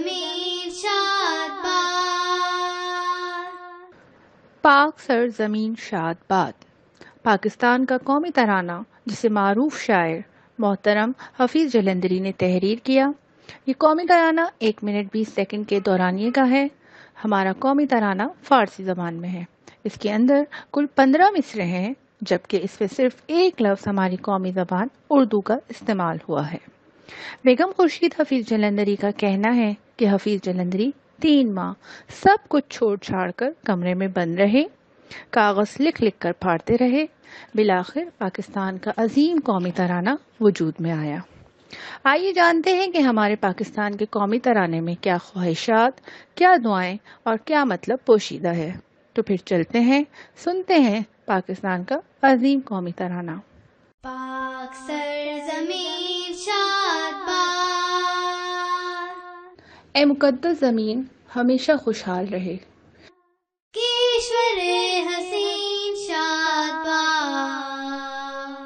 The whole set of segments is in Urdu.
سرزمین شاد باد، پاک سرزمین شاد باد پاکستان کا قومی ترانہ جسے معروف شاعر محترم حفیظ جلندری نے تحریر کیا۔ یہ قومی ترانہ 1 منٹ 20 سیکنڈ کے دورانیے کا ہے۔ ہمارا قومی ترانہ فارسی زبان میں ہے۔ اس کے اندر کل 15 مصرعے ہیں، جبکہ اس میں صرف ایک لفظ ہماری قومی زبان اردو کا استعمال ہوا ہے۔ بیگم خورشید حفیظ جلندری کا کہنا ہے کہ حفیظ جلندری 3 ماہ سب کچھ چھوڑ چھاڑ کر کمرے میں بند رہے، کاغذ لکھ لکھ کر پھاڑتے رہے، بالآخر پاکستان کا عظیم قومی ترانہ وجود میں آیا۔ آئیے جانتے ہیں کہ ہمارے پاکستان کے قومی ترانے میں کیا خواہشات، کیا دعائیں اور کیا مطلب پوشیدہ ہے۔ تو پھر چلتے ہیں، سنتے ہیں پاکستان کا عظیم قومی ترانہ۔ پاک سرزمین شاد باد، اے مقدس زمین ہمیشہ خوشحال رہے، کشور حسین شاد باد،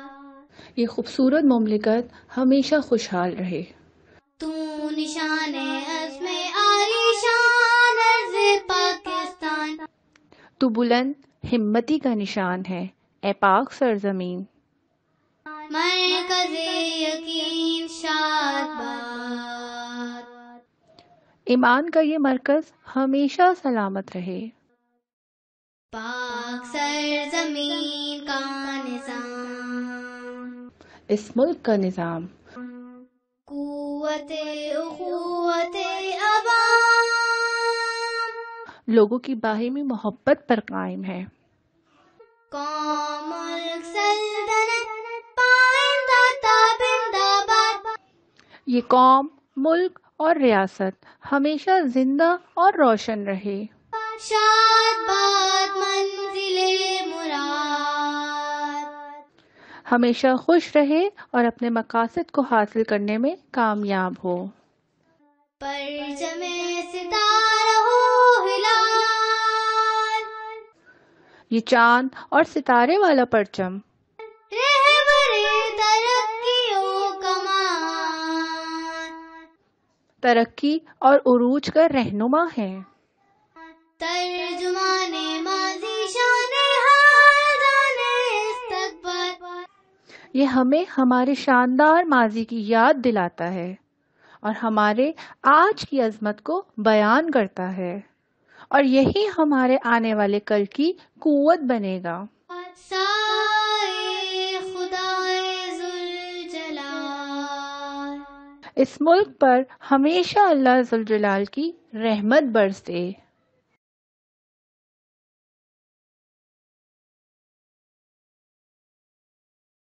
یہ خوبصورت مملکت ہمیشہ خوشحال رہے، تو نشان عزم عالیشان عرض پاکستان، تو بلند ہمتی کا نشان ہے اے پاک سرزمین، مرکز یقین شاد باد، ایمان کا یہ مرکز ہمیشہ سلامت رہے، پاک سرزمین کا نظام، اس ملک کا نظام، قوت اخوت عوام، لوگوں کی باہمی محبت پر قائم ہے، قوم ملک سلطنت پائندہ تابندہ باد، یہ قوم، ملک اور ریاست ہمیشہ زندہ اور روشن رہے، شاد باد منزل مراد، ہمیشہ خوش رہے اور اپنے مقاصد کو حاصل کرنے میں کامیاب ہو، پرچم ستارہ ہو ہلال، یہ چاند اور ستارے والا پرچم رہبر ترقی و کمال، ترقی اور عروج کا رہنما ہے، ترجمان ماضی شان حال جان استقبال، یہ ہمیں ہمارے شاندار ماضی کی یاد دلاتا ہے اور ہمارے آج کی عظمت کو بیان کرتا ہے، اور یہی ہمارے آنے والے کل کی قوت بنے گا۔ سائے خدائے ذوالجلال، اس ملک پر ہمیشہ اللہ ذوالجلال کی رحمت برسے۔